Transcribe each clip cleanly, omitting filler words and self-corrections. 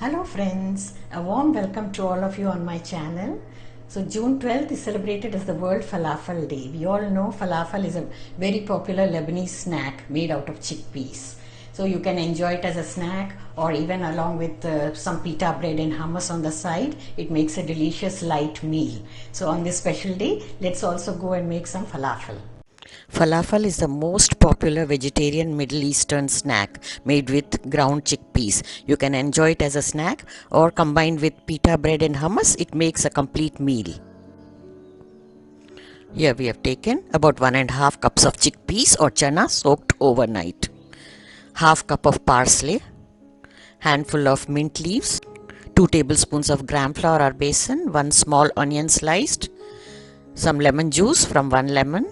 Hello friends, a warm welcome to all of you on my channel. So June 12th is celebrated as the World Falafel Day. We all know falafel is a very popular Lebanese snack made out of chickpeas. So you can enjoy it as a snack or even along with some pita bread and hummus on the side. It makes a delicious light meal. So on this special day, let's also go and make some falafel. Falafel is the most popular vegetarian Middle Eastern snack made with ground chickpeas. You can enjoy it as a snack or combined with pita bread and hummus, it makes a complete meal. Here we have taken about 1.5 cups of chickpeas or chana soaked overnight, half cup of parsley, handful of mint leaves, 2 tablespoons of gram flour or besan, 1 small onion sliced, some lemon juice from 1 lemon,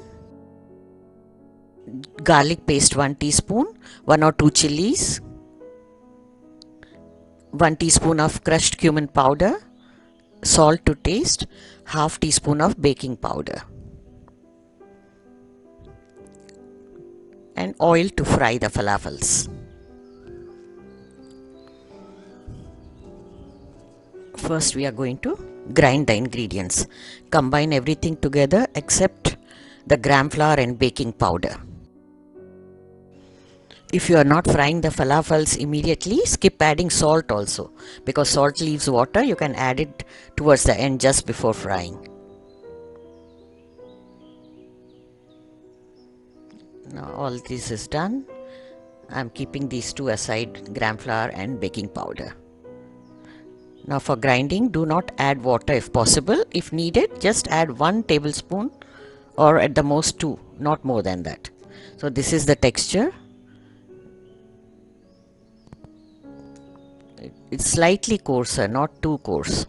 garlic paste 1 teaspoon, 1 or 2 chillies, 1 teaspoon of crushed cumin powder, salt to taste, half teaspoon of baking powder, and oil to fry the falafels. First we are going to grind the ingredients. Combine everything together except the gram flour and baking powder. If you are not frying the falafels immediately, skip adding salt also, because salt leaves water. You can add it towards the end just before frying. Now all this is done. I am keeping these two aside, gram flour and baking powder. Now for grinding, do not add water if possible. If needed, just add 1 tablespoon or at the most 2, not more than that. So this is the texture. It's slightly coarser, not too coarse.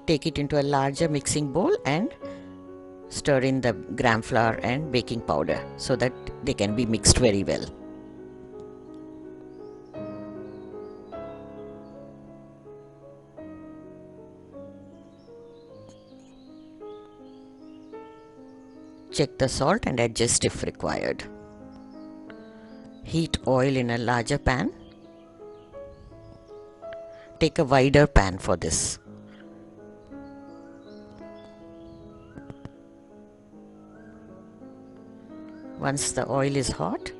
Take it into a larger mixing bowl and stir in the gram flour and baking powder so that they can be mixed very well. Check the salt and adjust if required. Heat oil in a larger pan. Take a wider pan for this. Once the oil is hot,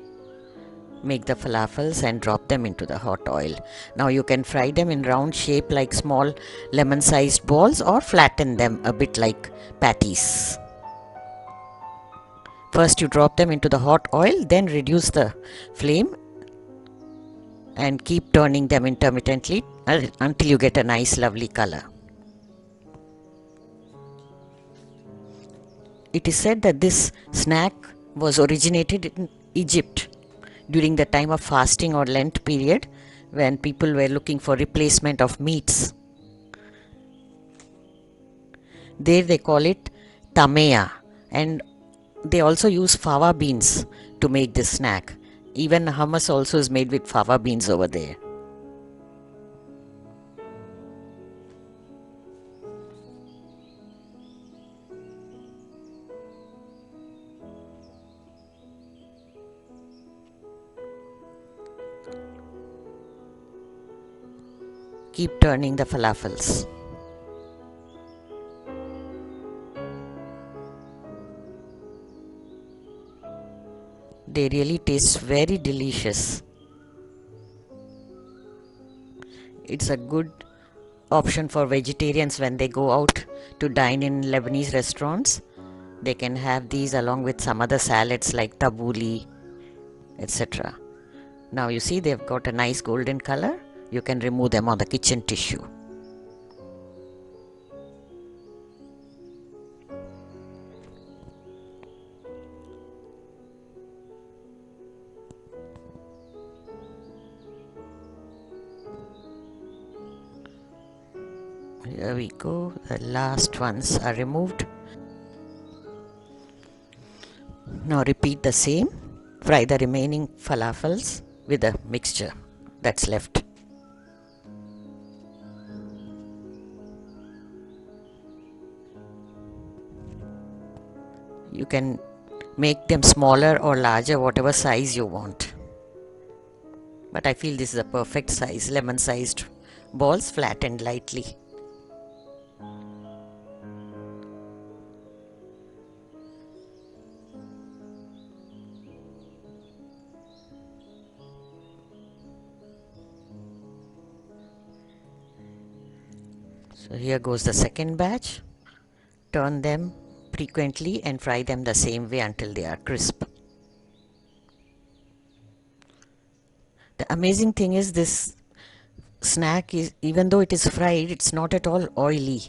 make the falafels and drop them into the hot oil. Now you can fry them in round shape like small lemon-sized balls or flatten them a bit like patties. First you drop them into the hot oil, then reduce the flame and keep turning them intermittently until you get a nice lovely color. It is said that this snack was originated in Egypt during the time of fasting or Lent period when people were looking for replacement of meats. There they call it tamea, and they also use fava beans to make this snack. Even hummus also is made with fava beans over there. Keep turning the falafels. They really taste very delicious. It's a good option for vegetarians when they go out to dine in Lebanese restaurants. They can have these along with some other salads like tabbouleh, etc. Now you see they've got a nice golden color. You can remove them on the kitchen tissue. Here we go, the last ones are removed. Now repeat the same. Fry the remaining falafels with the mixture that's left. You can Make them smaller or larger, whatever size you want. But I feel this is a perfect size, lemon sized balls, flattened lightly. So here goes the second batch. Turn them frequently and fry them the same way until they are crisp. The amazing thing is this snack is, even though it is fried, it's not at all oily.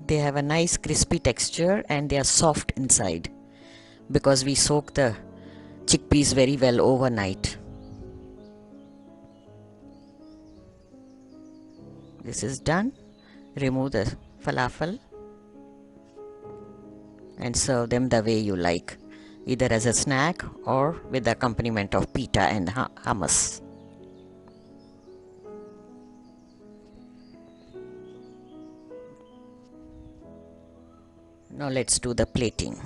They have a nice crispy texture and they are soft inside because we soak the chickpeas very well overnight. This is done. Remove the falafel and serve them the way you like, either as a snack or with the accompaniment of pita and hummus. Now let's do the plating.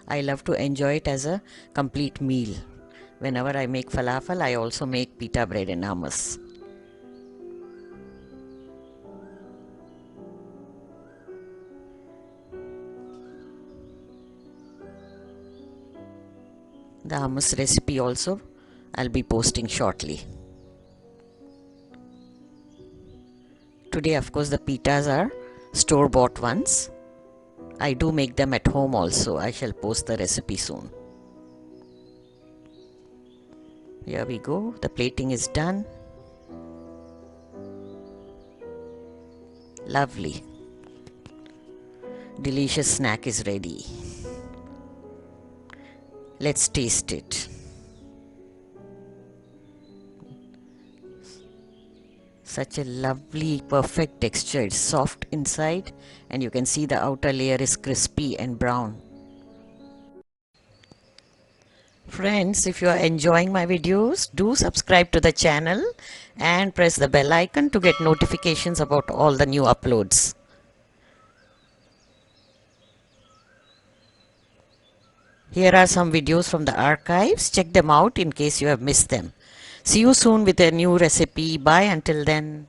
I love to enjoy it as a complete meal. Whenever I make falafel, I also make pita bread and hummus. The hummus recipe also I'll be posting shortly. Today, of course, the pitas are store-bought ones. I do make them at home also. I shall post the recipe soon. Here we go. The plating is done. Lovely. Delicious snack is ready. Let's taste it. Such a lovely, perfect texture. It's soft inside and you can see the outer layer is crispy and brown. Friends, if you are enjoying my videos, do subscribe to the channel and press the bell icon to get notifications about all the new uploads. Here are some videos from the archives. Check them out in case you have missed them. See you soon with a new recipe. Bye until then.